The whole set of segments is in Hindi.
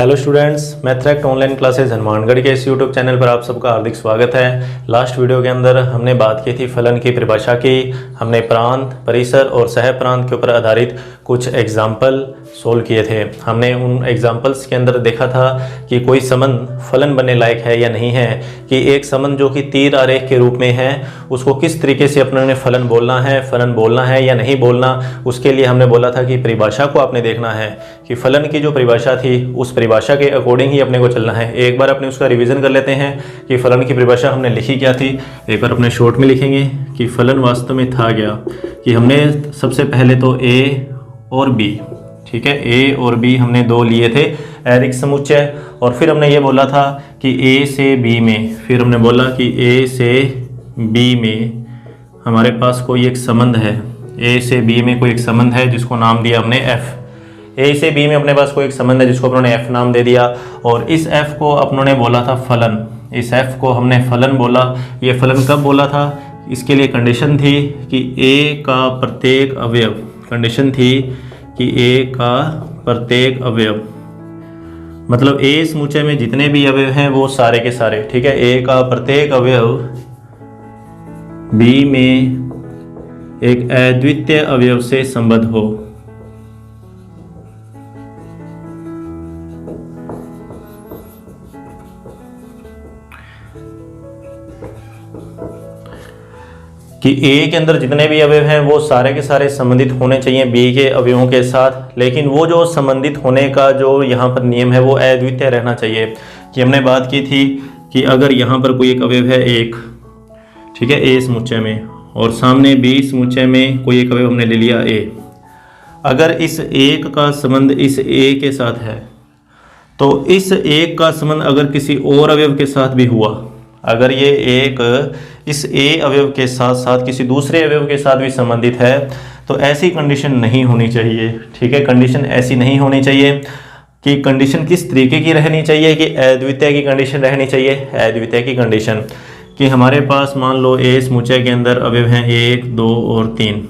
हेलो स्टूडेंट्स, मैथ्रैक्ट ऑनलाइन क्लासेस हनुमानगढ़ के इस यूट्यूब चैनल पर आप सबका हार्दिक स्वागत है। लास्ट वीडियो के अंदर हमने बात की थी फलन की परिभाषा की। हमने प्रांत, परिसर और सह प्रांत के ऊपर आधारित कुछ एग्जाम्पल सोल्व किए थे। हमने उन एग्जाम्पल्स के अंदर देखा था कि कोई संबंध फलन बनने लायक है या नहीं है, कि एक संबंध जो कि तीर आरेख के रूप में है उसको किस तरीके से अपने ने फलन बोलना है या नहीं बोलना। उसके लिए हमने बोला था कि परिभाषा को आपने देखना है कि फलन की जो परिभाषा थी उस परिभाषा के अकॉर्डिंग ही अपने को चलना है। एक बार अपने उसका रिवीजन कर लेते हैं कि फलन की परिभाषा हमने लिखी क्या थी। एक बार अपने शॉर्ट में लिखेंगे कि फलन वास्तव में था क्या, कि हमने सबसे पहले तो ए और बी, ठीक है, ए और बी हमने दो लिए थे एरिक समुच्चय, और फिर हमने ये बोला था कि ए से बी में, फिर हमने बोला कि ए से बी में हमारे पास कोई एक संबंध है, ए से बी में कोई एक संबंध है जिसको नाम दिया हमने एफ। ए से बी में अपने पास कोई एक संबंध है जिसको अपने एफ नाम दे दिया, और इस एफ को अपनों ने बोला था फलन। इस एफ को हमने फलन बोला। ये फलन कब बोला था? इसके लिए कंडीशन थी कि ए का प्रत्येक अवयव, कंडीशन थी कि ए का प्रत्येक अवयव, मतलब ए समुच्चय में जितने भी अवयव हैं वो सारे के सारे, ठीक है, ए का प्रत्येक अवयव बी में एक अद्वितीय अवयव से संबद्ध हो। कि ए के अंदर जितने भी अवयव हैं वो सारे के सारे संबंधित होने चाहिए बी के अवयवों के साथ, लेकिन वो जो संबंधित होने का जो यहाँ पर नियम है वो अद्वितीय रहना चाहिए। कि हमने बात की थी कि अगर यहाँ पर कोई एक अवयव है एक, ठीक है, ए समुच्चय में, और सामने बी समुच्चय में कोई एक अवयव हमने ले लिया ए, अगर इस एक का संबंध इस ए के साथ है तो इस एक का संबंध अगर किसी और अवयव के साथ भी हुआ, अगर ये एक इस ए अवयव के साथ साथ किसी दूसरे अवयव के साथ भी संबंधित है तो ऐसी कंडीशन नहीं होनी चाहिए, ठीक है। कंडीशन ऐसी नहीं होनी चाहिए। कि कंडीशन किस तरीके की रहनी चाहिए? कि अद्वितीय की कंडीशन रहनी चाहिए। अद्वितीय की कंडीशन कि हमारे पास मान लो ए समुच्चय के अंदर अवयव हैं 1, 2 और 3,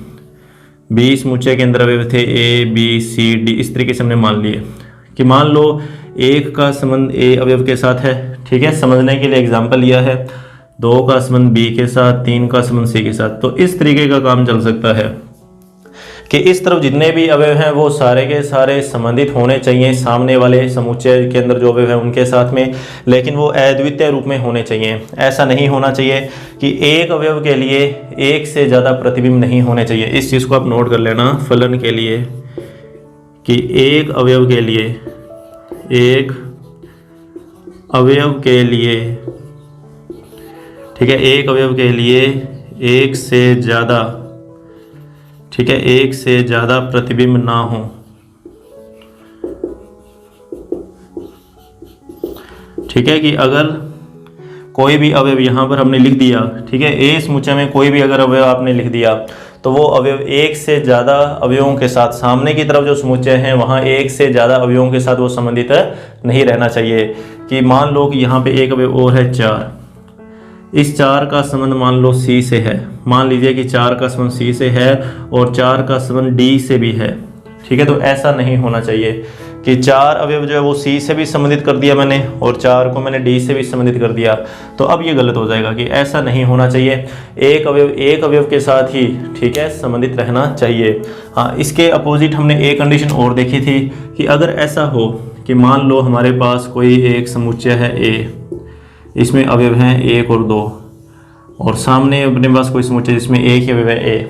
बी समुच्चय के अंदर अवयव थे ए, बी, सी, डी, इस तरीके से हमने मान लिए कि मान लो एक का संबंध ए अवयव के साथ है, ठीक है, समझने के लिए एग्जाम्पल लिया है, 2 का संबंध बी के साथ, 3 का संबंध सी के साथ। तो इस तरीके का काम चल सकता है कि इस तरफ जितने भी अवयव हैं वो सारे के सारे संबंधित होने चाहिए सामने वाले समुच्चय के अंदर जो अवयव हैं उनके साथ में, लेकिन वो अद्वितीय रूप में होने चाहिए। ऐसा नहीं होना चाहिए कि एक अवयव के लिए एक से ज़्यादा प्रतिबिंब नहीं होने चाहिए। इस चीज़ को आप नोट कर लेना फलन के लिए, कि एक अवयव के लिए, एक अवयव के लिए, ठीक है, एक अवयव के लिए एक से ज़्यादा, ठीक है, एक से ज़्यादा प्रतिबिंब ना हो। ठीक है, कि अगर कोई भी अवयव यहाँ पर हमने लिख दिया, ठीक है, ए समुच्चय में कोई भी अगर अवयव आपने लिख दिया तो वो अवयव एक से ज़्यादा अवयवों के साथ, सामने की तरफ जो समुच्चय हैं वहाँ एक से ज़्यादा अवयवों के साथ वो संबंधित नहीं रहना चाहिए। कि मान लो कि यहाँ पे एक अवयव और है 4, इस 4 का संबंध मान लो सी से है, मान लीजिए कि 4 का संबंध सी से है और 4 का संबंध डी से भी है, ठीक है। तो ऐसा नहीं होना चाहिए कि 4 अवयव जो है वो सी से भी संबंधित कर दिया मैंने और 4 को मैंने डी से भी संबंधित कर दिया, तो अब ये गलत हो जाएगा। कि ऐसा नहीं होना चाहिए, एक अवयव के साथ ही, ठीक है, संबंधित रहना चाहिए। हाँ, इसके अपोजिट हमने एक कंडीशन और देखी थी कि अगर ऐसा हो कि मान लो हमारे पास कोई एक समुच्चय है ए, इसमें अवयव हैं 1 और 2, और सामने अपने पास कोई समुच्चय जिसमें एक ही अवयव है ए,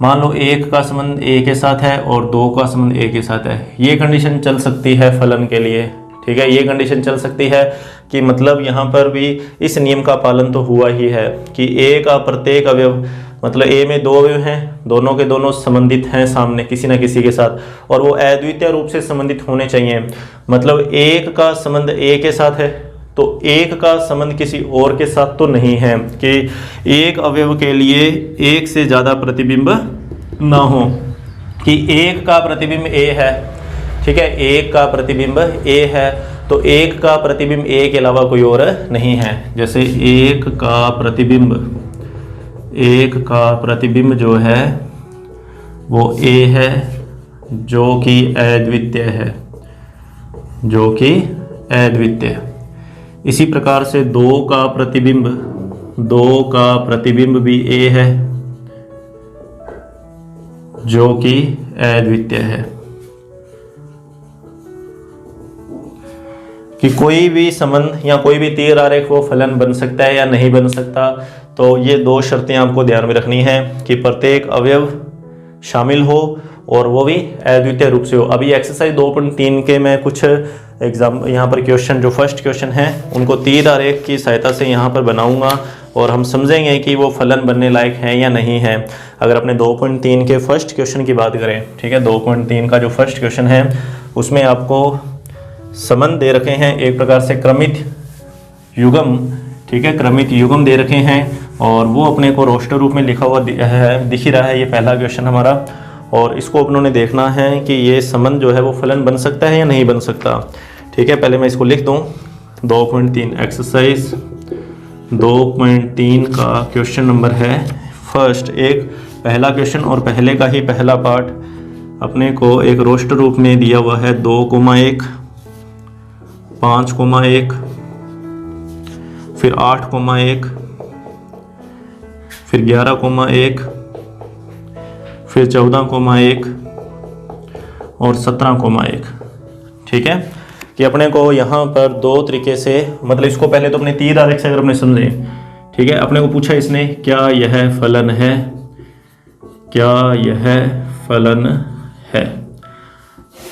मान लो 1 का संबंध ए के साथ है और 2 का संबंध ए के साथ है। ये कंडीशन चल सकती है फलन के लिए, ठीक है, ये कंडीशन चल सकती है कि मतलब यहाँ पर भी इस नियम का पालन तो हुआ ही है कि ए का प्रत्येक अवयव, मतलब ए में 2 अवयव हैं, दोनों के दोनों संबंधित हैं सामने किसी न किसी के साथ, और वो अद्वितीय रूप से संबंधित होने चाहिए। मतलब एक का संबंध ए के साथ है तो एक का संबंध किसी और के साथ तो नहीं है, कि एक अवयव के लिए एक से ज़्यादा प्रतिबिंब ना हो। कि एक का प्रतिबिंब ए है, ठीक है, एक का प्रतिबिंब ए है तो एक का प्रतिबिंब ए के अलावा कोई और नहीं है। जैसे एक का प्रतिबिंब जो है वो ए है जो कि अद्वितीय है, जो कि अद्वितीय। इसी प्रकार से 2 का प्रतिबिंब भी A है जो कि अद्वितीय है। कि कोई भी संबंध या कोई भी तीर आरेख वो फलन बन सकता है या नहीं बन सकता, तो ये 2 शर्तें आपको ध्यान में रखनी है कि प्रत्येक अवयव शामिल हो और वो भी अद्वितीय रूप से हो। अभी एक्सरसाइज 2.3 के मैं कुछ एग्जाम यहाँ पर क्वेश्चन, जो फर्स्ट क्वेश्चन है उनको तीर आरेख की सहायता से यहाँ पर बनाऊंगा और हम समझेंगे कि वो फलन बनने लायक है या नहीं है। अगर अपने 2.3 के फर्स्ट क्वेश्चन की बात करें, ठीक है, 2.3 का जो फर्स्ट क्वेश्चन है उसमें आपको संबंध दे रखे हैं एक प्रकार से क्रमित युग्म, ठीक है, क्रमित युग्म दे रखे हैं और वो अपने को रोस्टर रूप में लिखा हुआ दिख ही रहा है। ये पहला क्वेश्चन हमारा, और इसको अपनों ने देखना है कि ये संबंध जो है वो फलन बन सकता है या नहीं बन सकता। ठीक है, पहले मैं इसको लिख दूं। 2.3 एक्सरसाइज 2.3 का क्वेश्चन नंबर है फर्स्ट, एक पहला क्वेश्चन और पहले का ही पहला पार्ट अपने को एक रोस्टर रूप में दिया हुआ है। 2,1, 5,1, फिर 8,1, फिर 11,1, फिर 14,1 और 17,1। ठीक है, कि अपने को यहाँ पर 2 तरीके से, मतलब इसको पहले तो अपने तीर आरेख से अगर अपने समझे, ठीक है, अपने को पूछा इसने क्या यह फलन है, क्या यह फलन है।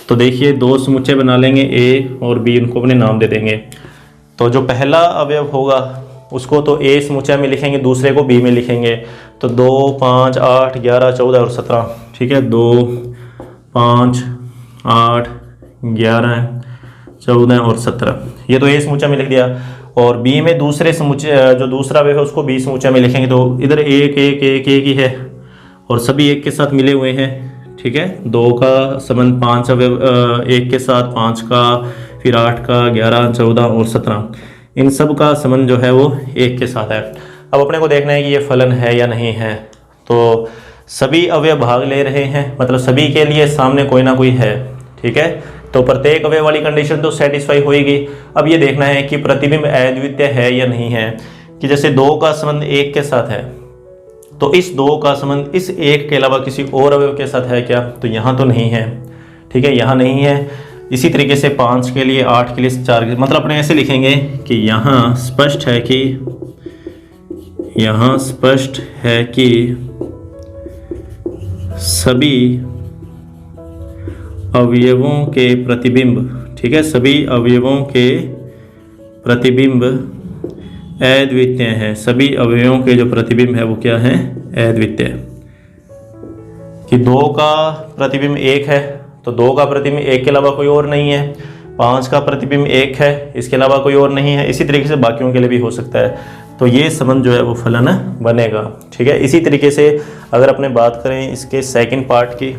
तो देखिए 2 समुच्चय बना लेंगे A और B, इनको अपने नाम दे देंगे। तो जो पहला अवयव होगा उसको तो A समुच्चय में लिखेंगे, दूसरे को B में लिखेंगे। तो 2, 5, 8, 11, 14 और 17। ठीक है, 2, 5, 8, 11, 14 और 17, ये तो A समुच्चय में लिख दिया। और B में दूसरे समुच्चय, जो दूसरा अवयव है उसको B समुच्चय में लिखेंगे। तो इधर 1, 1, 1, 1 ही है और सभी 1 के साथ मिले हुए हैं। ठीक है, 2 का संबंध 5 अवयव 1 के साथ, 5 का, फिर 8 का, 11, 14 और 17, इन सब का संबंध जो है वो 1 के साथ है। अब अपने को देखना है कि ये फलन है या नहीं है। तो सभी अवयव भाग ले रहे हैं, मतलब सभी के लिए सामने कोई ना कोई है। ठीक है, तो प्रत्येक अवयव वाली कंडीशन तो सेटिस्फाई होएगी। अब ये देखना है कि प्रतिबिंब अद्वितीय है या नहीं है। कि जैसे 2 का संबंध 1 के साथ है, तो इस 2 का संबंध इस 1 के अलावा किसी और अवयव के साथ है क्या? तो यहाँ तो नहीं है। ठीक है, यहाँ नहीं है। इसी तरीके से 5 के लिए, 8 के लिए, 4 के, मतलब अपने ऐसे लिखेंगे कि यहाँ स्पष्ट है कि, यहाँ स्पष्ट है कि सभी अवयवों के प्रतिबिंब, ठीक है, सभी अवयवों के प्रतिबिंब अद्वितीय हैं। सभी अवयवों के जो प्रतिबिंब है वो क्या है? अद्वितीय। कि 2 का प्रतिबिंब 1 है, तो 2 का प्रतिबिंब 1 के अलावा कोई और नहीं है। 5 का प्रतिबिंब 1 है, इसके अलावा कोई और नहीं है। इसी तरीके से बाकियों के लिए भी हो सकता है। तो ये संबंध जो है वो फलन बनेगा। ठीक है, इसी तरीके से अगर अपने बात करें इसके सेकंड पार्ट की,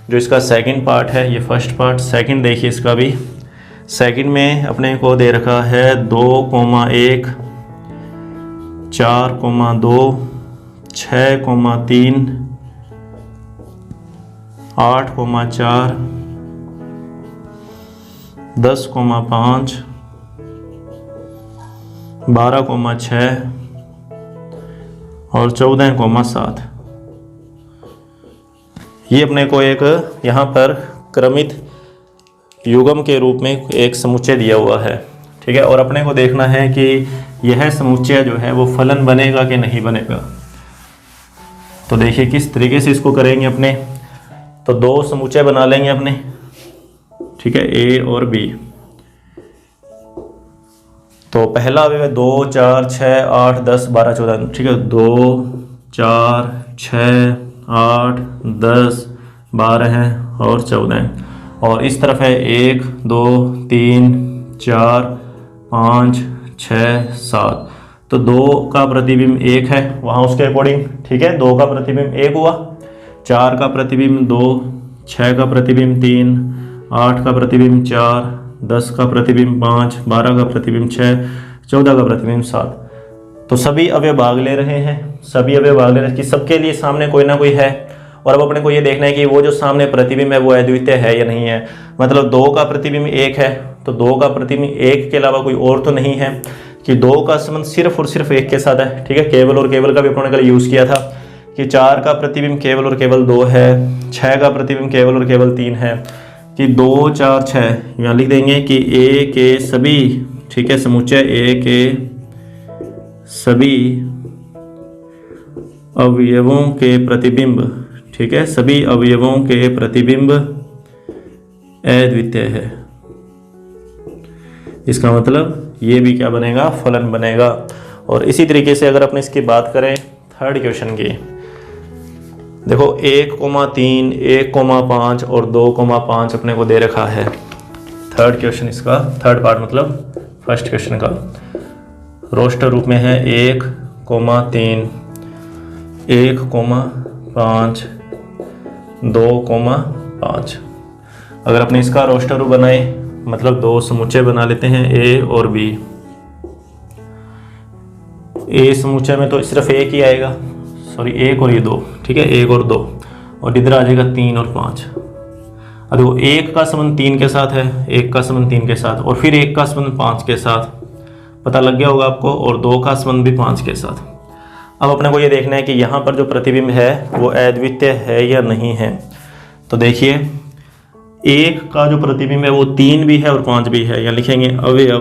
जो इसका सेकंड पार्ट है, ये फर्स्ट पार्ट, सेकंड देखिए इसका भी। सेकंड में अपने को दे रखा है 2,1, 4,2, 6,3, 8,4, 10,5, 12,6 और 14,7। ये अपने को एक यहाँ पर क्रमित युग्म के रूप में एक समुच्चय दिया हुआ है। ठीक है, और अपने को देखना है कि यह समुच्चय जो है वो फलन बनेगा कि नहीं बनेगा। तो देखिए किस तरीके से इसको करेंगे अपने। तो 2 समुच्चय बना लेंगे अपने, ठीक है, A और B। तो पहला अवयव 2, 4, 6, 8, 10, 12, 14। ठीक है, 2, 4, 6, 8, 10, 12 और 14। और इस तरफ है 1, 2, 3, 4, 5, 6, 7। तो 2 का प्रतिबिंब 1 है वहाँ उसके अकॉर्डिंग। ठीक है, 2 का प्रतिबिंब 1 हुआ, 4 का प्रतिबिंब 2, 6 का प्रतिबिंब 3, 8 का प्रतिबिंब 4, 10 का प्रतिबिंब 5, 12 का प्रतिबिंब 6, 14 का प्रतिबिंब 7। तो सभी अवयव भाग ले रहे हैं, सभी अवयव भाग ले रहे हैं कि सबके लिए सामने कोई ना कोई है। और अब अपने को ये देखना है कि वो जो सामने प्रतिबिंब है वो अद्वितीय है या नहीं है। मतलब 2 का प्रतिबिंब 1 है तो 2 का प्रतिबिंब 1 के अलावा कोई और तो नहीं है, कि 2 का संबंध सिर्फ और सिर्फ 1 के साथ है। ठीक है, केवल और केवल का भी अपने कल यूज़ किया था कि 4 का प्रतिबिंब केवल और केवल 2 है, 6 का प्रतिबिंब केवल और केवल 3 है, कि 2 4 6 यहाँ लिख देंगे कि ए के सभी, ठीक है, समुच्चय ए के सभी अवयवों के प्रतिबिंब, ठीक है, सभी अवयवों के प्रतिबिंब अद्वितीय है। इसका मतलब ये भी क्या बनेगा, फलन बनेगा। और इसी तरीके से अगर अपने इसकी बात करें थर्ड क्वेश्चन की, देखो 1,3, 1,5 और 2,5 अपने को दे रखा है। थर्ड क्वेश्चन इसका, थर्ड पार्ट मतलब फर्स्ट क्वेश्चन का रोस्टर रूप में है 1,3, 1,5, 2,5। अगर अपने इसका रोस्टर रूप बनाए मतलब 2 समुच्चय बना लेते हैं ए और बी। ए समुच्चय में तो सिर्फ एक ही आएगा, सॉरी 1 और ये 2, ठीक है, 1 और 2, और इधर आ जाएगा 3 और 5। अब देखो 1 का संबंध 3 के साथ है, 1 का संबंध 3 के साथ, और फिर 1 का संबंध 5 के साथ, पता लग गया होगा आपको, और 2 का संबंध भी 5 के साथ। अब अपने को ये देखना है कि यहाँ पर जो प्रतिबिंब है वो अद्वितीय है या नहीं है। तो देखिए 1 का जो प्रतिबिंब है वो 3 भी है और 5 भी है। यहाँ लिखेंगे अवयव,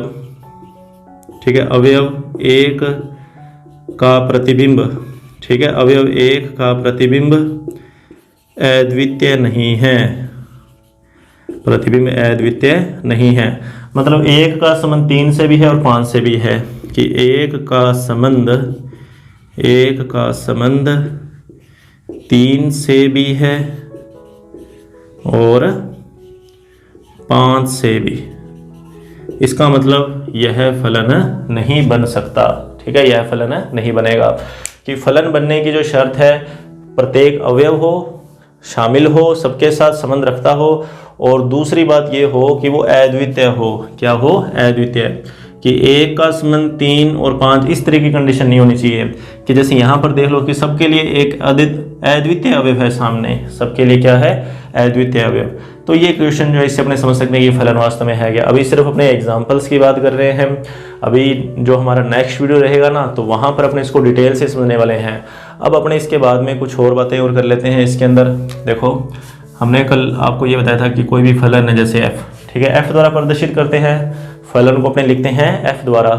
ठीक है, अवयव 1 का प्रतिबिंब, ठीक है, अवयव 1 का प्रतिबिंब अद्वितीय नहीं है, प्रतिबिंब अद्वितीय नहीं है। मतलब 1 का संबंध 3 से भी है और 5 से भी है, कि 1 का संबंध 3 से भी है और 5 से भी। इसका मतलब यह फलन नहीं बन सकता। ठीक है, यह फलन नहीं बनेगा, कि फलन बनने की जो शर्त है प्रत्येक अवयव हो, शामिल हो, सबके साथ संबंध रखता हो, और दूसरी बात ये हो कि वो अद्वितीय हो। क्या हो? अद्वितीय। कि 1 का संबंध 3 और 5, इस तरह की कंडीशन नहीं होनी चाहिए कि जैसे यहाँ पर देख लो कि सबके लिए एक अद्वितीय अवयव है सामने, सबके लिए क्या है? अद्वितीय अवयव। तो ये क्वेश्चन जो है इससे अपने समझ सकते हैं कि फलन वास्तव में है क्या। अभी सिर्फ अपने एग्जांपल्स की बात कर रहे हैं। अभी जो हमारा नेक्स्ट वीडियो रहेगा ना, तो वहाँ पर अपने इसको डिटेल से समझने वाले हैं। अब अपने इसके बाद में कुछ और बातें और कर लेते हैं इसके अंदर। देखो, हमने कल आपको ये बताया था कि कोई भी फलन है जैसे f, ठीक है, f द्वारा प्रदर्शित करते हैं, फलन को अपने लिखते हैं f द्वारा,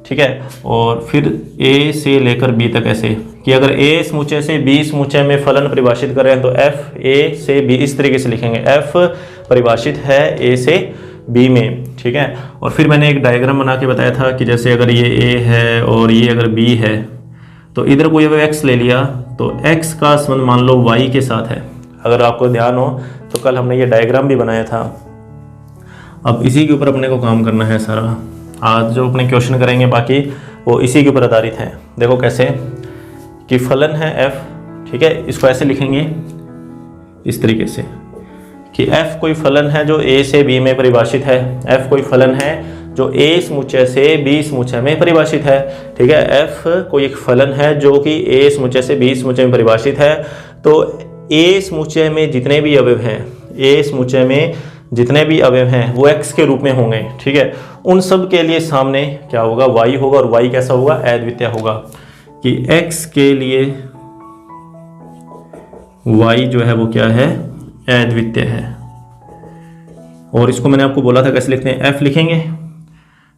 ठीक है, और फिर a से लेकर b तक ऐसे कि अगर a समुच्चय से b समुच्चय में फलन परिभाषित कर रहे हैं तो f a से b इस तरीके से लिखेंगे। f परिभाषित है a से b में, ठीक है। और फिर मैंने एक डायग्राम बना के बताया था कि जैसे अगर ये a है और ये अगर b है तो इधर कोई अगर x ले लिया तो x का संबंध मान लो y के साथ है। अगर आपको ध्यान हो तो कल हमने ये डायग्राम भी बनाया था। अब इसी के ऊपर अपने को काम करना है सारा। आज जो अपने क्वेश्चन करेंगे बाकी वो इसी के ऊपर आधारित है। देखो कैसे कि फलन है f, ठीक है, इसको ऐसे लिखेंगे इस तरीके से कि f कोई फलन है जो a से b में परिभाषित है। f कोई फलन है जो a समुच्चय से b समुच्चय में परिभाषित है, ठीक है। f कोई एक फलन है जो कि a समुच्चय से b समुच्चय में परिभाषित है। तो a समुच्चय में जितने भी अवयव हैं, a समुच्चय में जितने भी अवयव हैं वो x के रूप में होंगे, ठीक है। उन सब के लिए सामने क्या होगा? y होगा, और y कैसा होगा? अद्वितीय होगा। कि x के लिए y जो है वो क्या है? अद्वितीय है। और इसको मैंने आपको बोला था कैसे लिखते हैं, f लिखेंगे,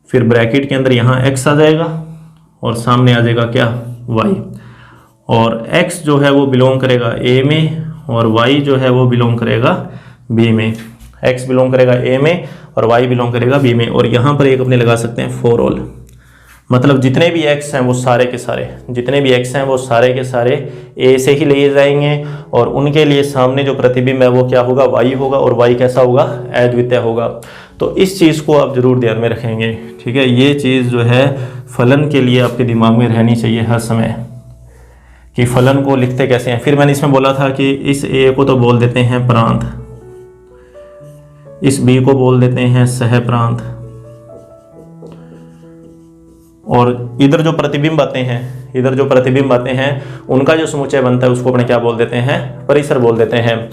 फिर ब्रैकेट के अंदर यहाँ x आ जाएगा और सामने आ जाएगा क्या? y। और x जो है वो बिलोंग करेगा a में और y जो है वो बिलोंग करेगा b में। x बिलोंग करेगा a में और y बिलोंग करेगा b में। और यहाँ पर एक अपने लगा सकते हैं फॉर ऑल, मतलब जितने भी x हैं वो सारे के सारे, जितने भी x हैं वो सारे के सारे a से ही लिए जाएंगे, और उनके लिए सामने जो प्रतिबिंब है वो क्या होगा? y होगा, और y कैसा होगा? अद्वितीय होगा। तो इस चीज़ को आप जरूर ध्यान में रखेंगे, ठीक है। ये चीज़ जो है फलन के लिए आपके दिमाग में रहनी चाहिए हर समय कि फलन को लिखते कैसे हैं। फिर मैंने इसमें बोला था कि इस a को तो बोल देते हैं प्रांत, इस b को बोल देते हैं सह प्रांत, और इधर जो प्रतिबिंब आते हैं उनका जो समुच्चय बनता है उसको अपने क्या बोल देते हैं, परिसर बोल देते हैं।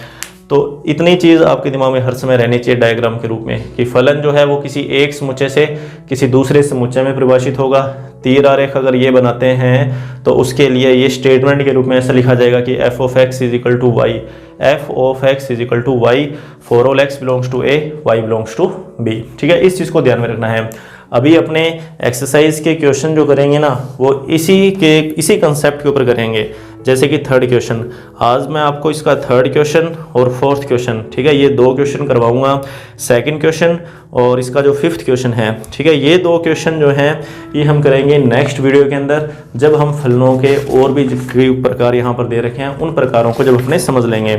तो इतनी चीज़ आपके दिमाग में हर समय रहनी चाहिए डायग्राम के रूप में कि फलन जो है वो किसी एक समुच्चय से किसी दूसरे समुच्चय में परिभाषित होगा। तीर आरेख अगर ये बनाते हैं तो उसके लिए ये स्टेटमेंट के रूप में ऐसा लिखा जाएगा कि f of x is equal to y, f of x is equal to y for all x belongs to a, y belongs to b। ठीक है, इस चीज़ को ध्यान में रखना है। अभी अपने एक्सरसाइज के क्वेश्चन जो करेंगे ना वो इसी कंसेप्ट के ऊपर करेंगे। जैसे कि थर्ड क्वेश्चन, आज मैं आपको इसका थर्ड क्वेश्चन और फोर्थ क्वेश्चन, ठीक है, ये 2 क्वेश्चन करवाऊंगा। सेकंड क्वेश्चन और इसका जो फिफ्थ क्वेश्चन है, ठीक है, ये 2 क्वेश्चन जो हैं ये हम करेंगे नेक्स्ट वीडियो के अंदर, जब हम फलनों के और भी कई प्रकार यहाँ पर दे रखे हैं उन प्रकारों को जब अपने समझ लेंगे।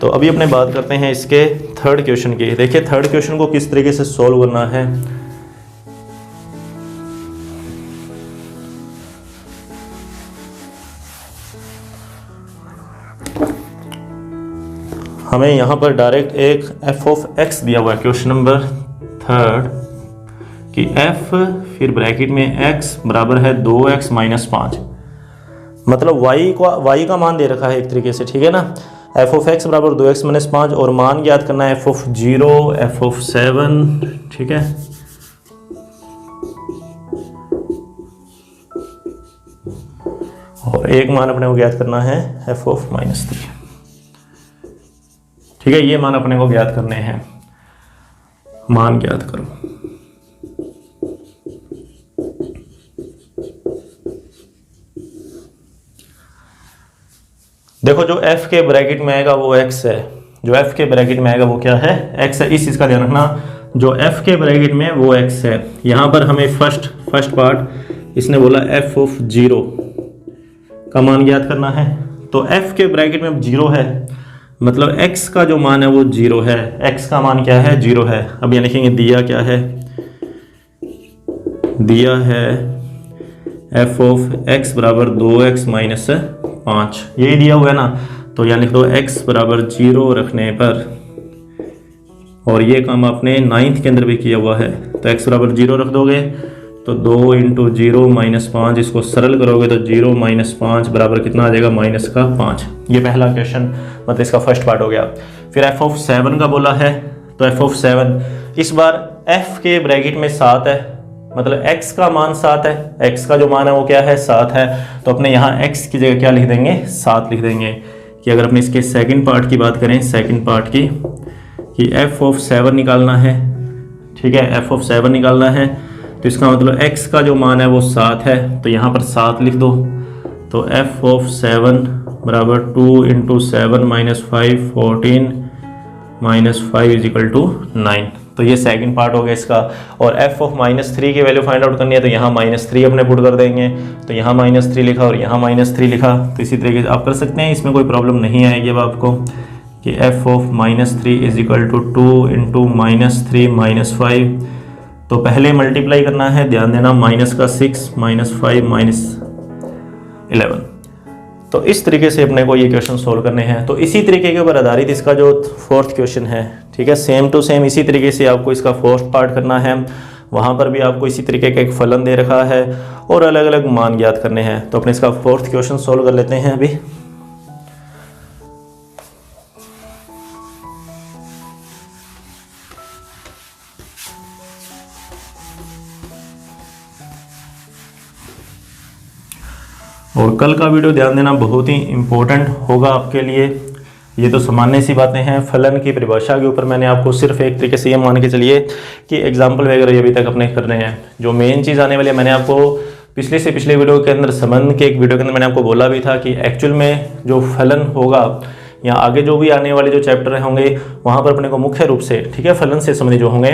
तो अभी अपने बात करते हैं इसके थर्ड क्वेश्चन की। देखिए थर्ड क्वेश्चन को किस तरीके से सॉल्व करना है। हमें यहाँ पर डायरेक्ट एक f ऑफ x दिया हुआ है क्वेश्चन नंबर थर्ड कि f फिर ब्रैकेट में x बराबर है 2x माइनस 5, मतलब y का मान दे रखा है एक तरीके से, ठीक है ना। f ऑफ x बराबर 2x माइनस 5 और मान ज्ञात करना है f ऑफ 0, f ऑफ 7, ठीक है। और एक मान अपने को ज्ञात करना है f ऑफ -3, ठीक है। ये मान अपने को ज्ञात करने हैं, मान ज्ञात करो। देखो जो f के ब्रैकेट में आएगा वो x है, जो f के ब्रैकेट में आएगा वो क्या है, x है। इस चीज का ध्यान रखना, जो f के ब्रैकेट में वो x है। यहां पर हमें फर्स्ट पार्ट इसने बोला f ऑफ 0 का मान ज्ञात करना है। तो f के ब्रैकेट में 0 है, मतलब x का जो मान है वो 0 है। x का मान क्या है, 0 है। अब ये लिखेंगे दिया क्या है, दिया है f ऑफ x बराबर 2x माइनस 5, यही दिया हुआ है ना। तो यहाँ लिख दो x बराबर 0 रखने पर, और ये काम आपने 9th के अंदर भी किया हुआ है। तो x बराबर 0 रख दोगे तो 2 इंटू 0 माइनस 5, इसको सरल करोगे तो 0 माइनस 5 बराबर कितना आ जाएगा, -5। ये पहला क्वेश्चन, मतलब इसका फर्स्ट पार्ट हो गया। फिर f ऑफ 7 का बोला है, तो f ऑफ 7 इस बार f के ब्रैकेट में 7 है, मतलब x का मान 7 है। x का जो मान है वो क्या है, 7 है। तो अपने यहाँ x की जगह क्या लिख देंगे, 7 लिख देंगे। कि अगर अपने इसके सेकंड पार्ट की बात करें, सेकंड पार्ट की, कि f ऑफ 7 निकालना है, ठीक है, f ऑफ 7 निकालना है। तो इसका मतलब x का जो मान है वो 7 है, तो यहाँ पर 7 लिख दो। तो f ऑफ 7 बराबर 2 into 7 minus 5, 14 minus 5 is equal to 9। तो ये सेकंड पार्ट हो गया इसका। और f ऑफ -3 की वैल्यू फाइंड आउट करनी है, तो यहाँ -3 अपने पुट कर देंगे। तो यहाँ -3 लिखा और यहाँ -3 लिखा। तो इसी तरीके से आप कर सकते हैं, इसमें कोई प्रॉब्लम नहीं आएगी अब आपको, कि f of -3 is equal to 2 into -3 minus 5। तो पहले मल्टीप्लाई करना है, ध्यान देना, माइनस का 6 माइनस 5 माइनस 11। तो इस तरीके से अपने को ये क्वेश्चन सोल्व करने हैं। तो इसी तरीके के ऊपर आधारित इसका जो फोर्थ क्वेश्चन है, ठीक है, सेम टू सेम इसी तरीके से आपको इसका फोर्थ पार्ट करना है। वहाँ पर भी आपको इसी तरीके का एक फलन दे रखा है और अलग अलग मान ज्ञात करने हैं। तो अपने इसका फोर्थ क्वेश्चन सोल्व कर लेते हैं अभी। और कल का वीडियो ध्यान देना, बहुत ही इम्पोर्टेंट होगा आपके लिए। ये तो सामान्य सी बातें हैं, फलन की परिभाषा के ऊपर मैंने आपको सिर्फ एक तरीके से ये मान के चलिए कि एग्जाम्पल वगैरह ये अभी तक अपने कर रहे हैं। जो मेन चीज़ आने वाली है, मैंने आपको पिछले वीडियो के अंदर, संबंध के एक वीडियो के अंदर मैंने आपको बोला भी था कि एक्चुअल में जो फलन होगा या आगे जो भी आने वाले जो चैप्टर होंगे वहाँ पर अपने को मुख्य रूप से, ठीक है, फलन से संबंधित जो होंगे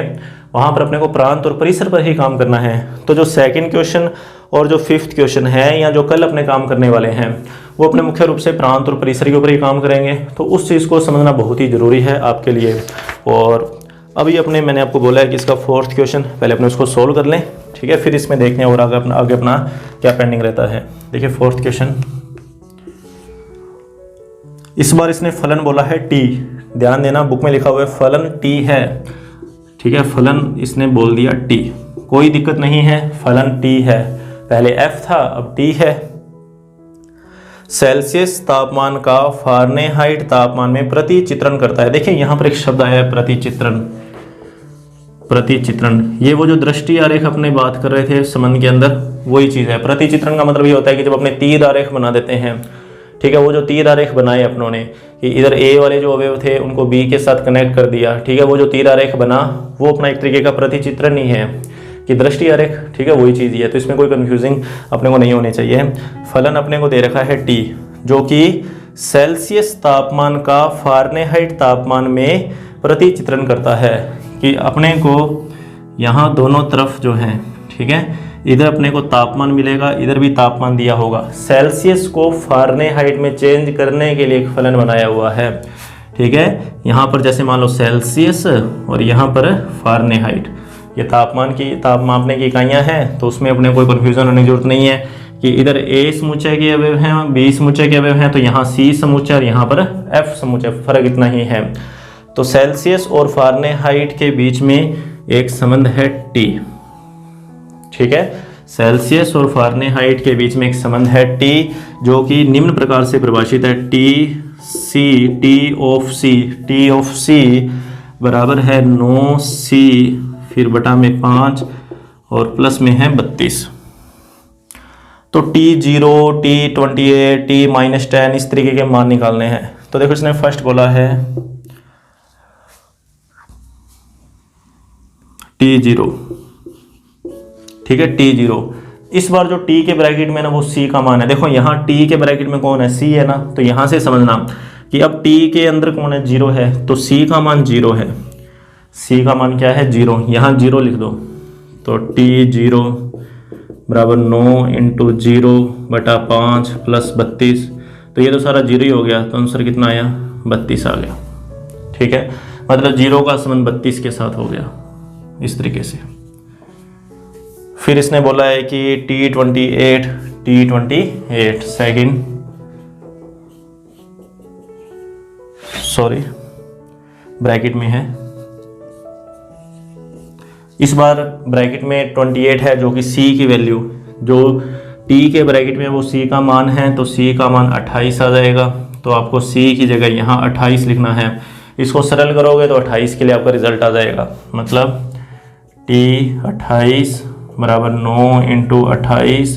वहाँ पर अपने को प्रांत और परिसर पर ही काम करना है। तो जो सेकंड क्वेश्चन और जो फिफ्थ क्वेश्चन है या जो कल अपने काम करने वाले हैं वो अपने मुख्य रूप से प्रांत और परिसर के ऊपर ही काम करेंगे। तो उस चीज़ को समझना बहुत ही ज़रूरी है आपके लिए। और अभी मैंने आपको बोला है कि इसका फोर्थ क्वेश्चन पहले अपने उसको सोल्व कर लें, ठीक है, फिर इसमें देखते हैं और आगे अपना क्या पेंडिंग रहता है। देखिए फोर्थ क्वेश्चन, इस बार इसने फलन बोला है t। ध्यान देना, बुक में लिखा हुआ है फलन t है, ठीक है, फलन इसने बोल दिया t, कोई दिक्कत नहीं है, फलन t है। पहले F था अब T है। सेल्सियस तापमान का फारेनहाइट तापमान में प्रतिचित्रण करता है। देखिए यहाँ पर एक शब्द आया है प्रतिचित्रण। प्रतिचित्रण, ये वो जो दृष्टि आरेख अपने बात कर रहे थे संबंध के अंदर, वही चीज़ है। प्रतिचित्रण का मतलब ये होता है कि जब अपने तीर आरेख बना देते हैं, ठीक है, वो जो तीर आरेख बनाए अपनों ने कि इधर A वाले जो अवयव थे उनको B के साथ कनेक्ट कर दिया, ठीक है, वो जो तीर आरेख बना वो अपना एक तरीके का प्रतिचित्रण ही है कि दृष्टि आरेख, ठीक है, वही चीज़ ही है। तो इसमें कोई कंफ्यूजिंग अपने को नहीं होनी चाहिए। फलन अपने को दे रखा है T, जो कि सेल्सियस तापमान का फारेनहाइट तापमान में प्रतिचित्रण करता है। कि अपने को यहाँ दोनों तरफ जो है, ठीक है, इधर अपने को तापमान मिलेगा, इधर भी तापमान दिया होगा। सेल्सियस को फारेनहाइट में चेंज करने के लिए एक फलन बनाया हुआ है, ठीक है। यहाँ पर जैसे मान लो सेल्सियस और यहाँ पर फारेनहाइट, ये तापमान की मापने की इकाइयाँ हैं, तो उसमें अपने कोई कन्फ्यूज़न होने की जरूरत नहीं है कि इधर A समुच्चय के अवयव हैं, B समुच्चय के अवयव हैं, तो यहाँ C समुच्चय और यहाँ पर F समुच्चय, फर्क इतना ही है। तो सेल्सियस और फारेनहाइट के बीच में एक संबंध है T, ठीक है। सेल्सियस और फारेनहाइट के बीच में एक संबंध है T, जो कि निम्न प्रकार से परिभाषित है। T ऑफ C बराबर है 9C फिर बटा में 5 और प्लस में है 32। तो T0, T28, T-10 इस तरीके के मान निकालने हैं। तो देखो इसने फर्स्ट बोला है T0, ठीक है, T0। इस बार जो T के ब्रैकेट में ना वो C का मान है। देखो यहाँ T के ब्रैकेट में कौन है, C है ना, तो यहाँ से समझना कि अब T के अंदर कौन है, 0 है, तो C का मान 0 है। C का मान क्या है, 0। यहाँ 0 लिख दो, तो T0 बराबर 9 इंटू 0 बटा 5 प्लस 32, तो ये तो सारा 0 ही हो गया, तो आंसर कितना आया, 32 आ गया, ठीक है। मतलब 0 का संबंध 32 के साथ हो गया इस तरीके से। फिर इसने बोला है कि T28 सेकेंड, सॉरी ब्रैकेट में है, इस बार ब्रैकेट में 28 है जो कि C की वैल्यू, जो T के ब्रैकेट में वो C का मान है, तो C का मान 28 आ जाएगा। तो आपको C की जगह यहाँ 28 लिखना है। इसको सरल करोगे तो 28 के लिए आपका रिजल्ट आ जाएगा। मतलब T28 बराबर 9 इंटू 28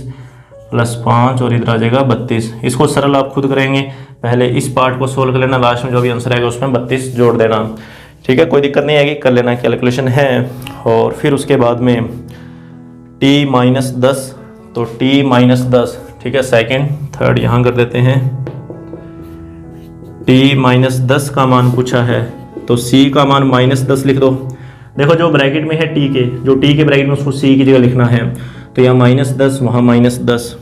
प्लस 5 और इधर आ जाएगा 32। इसको सरल आप खुद करेंगे, पहले इस पार्ट को सोल्व कर लेना, लास्ट में जो भी आंसर आएगा उसमें 32 जोड़ देना, ठीक है, कोई दिक्कत नहीं आएगी, कर लेना, कैलकुलेशन है। और फिर उसके बाद में T-10, तो T-10, ठीक है, सेकेंड थर्ड यहाँ कर देते हैं। T-10 का मान पूछा है, तो C का मान -10 लिख दो। देखो जो ब्रैकेट में है T के, जो T के ब्रैकेट में उसको C की जगह लिखना है, तो यहाँ -10 वहाँ -10,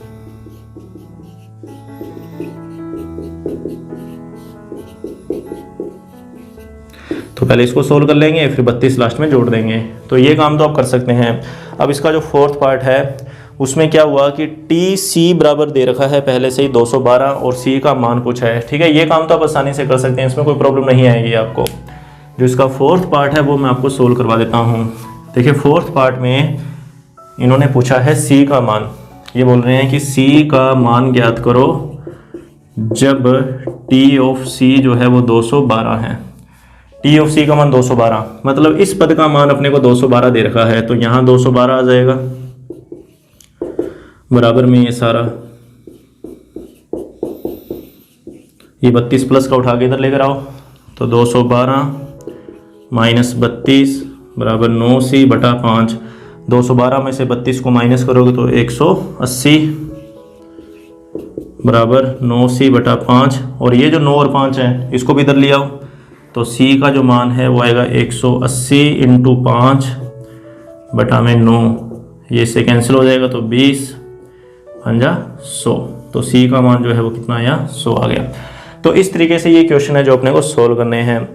तो पहले इसको सोल्व कर लेंगे, फिर 32 लास्ट में जोड़ देंगे। तो ये काम तो आप कर सकते हैं। अब इसका जो फोर्थ पार्ट है उसमें क्या हुआ कि TC बराबर दे रखा है पहले से ही 212 और C का मान पूछा है, ठीक है। ये काम तो आप आसानी से कर सकते हैं, इसमें कोई प्रॉब्लम नहीं आएगी आपको। जो इसका फोर्थ पार्ट है वो मैं आपको सोल्व करवा देता हूँ। देखिए फोर्थ पार्ट में इन्होंने पूछा है C का मान। ये बोल रहे हैं कि C का मान ज्ञात करो जब T ऑफ C जो है वो 212 है। T ऑफ C का मान 212, मतलब इस पद का मान अपने को 212 दे रखा है, तो यहाँ 212 आ जाएगा बराबर में ये सारा, ये 32 प्लस का उठा के इधर लेकर आओ, तो 212 माइनस 32 बराबर 9C बटा 5। 212 में से 32 को माइनस करोगे तो 180 बराबर 9C बटा 5, और ये जो 9 और 5 है इसको भी इधर ले आओ, तो C का जो मान है वो आएगा 180 इंटू 5 बटा में 9, ये इससे कैंसिल हो जाएगा, तो 20 पंजा 100, तो C का मान जो है वो कितना आया, 100 आ गया। तो इस तरीके से ये क्वेश्चन है जो अपने को सोल्व करने हैं।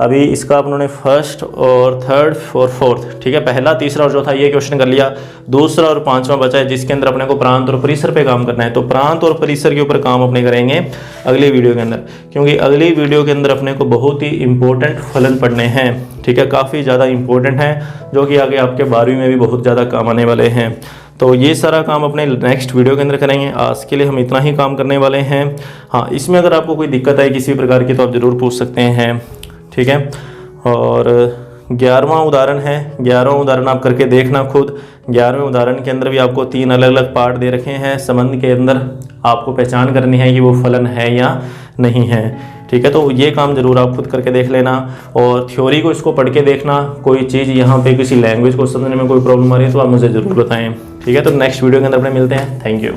अभी इसका अपनों ने फर्स्ट और थर्ड और फोर्थ, ठीक है, पहला तीसरा और चौथा ये क्वेश्चन कर लिया। दूसरा और पांचवा बचा है जिसके अंदर अपने को प्रांत और परिसर पे काम करना है। तो प्रांत और परिसर के ऊपर काम अपने करेंगे अगली वीडियो के अंदर, क्योंकि अगली वीडियो के अंदर अपने को बहुत ही इंपॉर्टेंट फलन पढ़ने हैं, ठीक है, काफ़ी ज़्यादा इंपॉर्टेंट हैं, जो कि आगे आपके 12वीं में भी बहुत ज़्यादा काम आने वाले हैं। तो ये सारा काम अपने नेक्स्ट वीडियो के अंदर करेंगे। आज के लिए हम इतना ही काम करने वाले हैं। हाँ, इसमें अगर आपको कोई दिक्कत आए किसी प्रकार की तो आप ज़रूर पूछ सकते हैं, ठीक है। और 11वां उदाहरण है, 11वां उदाहरण आप करके देखना खुद। 11वें उदाहरण के अंदर भी आपको 3 अलग अलग पार्ट दे रखे हैं। संबंध के अंदर आपको पहचान करनी है कि वो फलन है या नहीं है, ठीक है। तो ये काम ज़रूर आप खुद करके देख लेना और थ्योरी को इसको पढ़ के देखना। कोई चीज़ यहाँ पे किसी लैंग्वेज को समझने में कोई प्रॉब्लम आ रही है तो आप मुझे ज़रूर बताएं, ठीक है। तो नेक्स्ट वीडियो के अंदर अपने मिलते हैं। Thank you.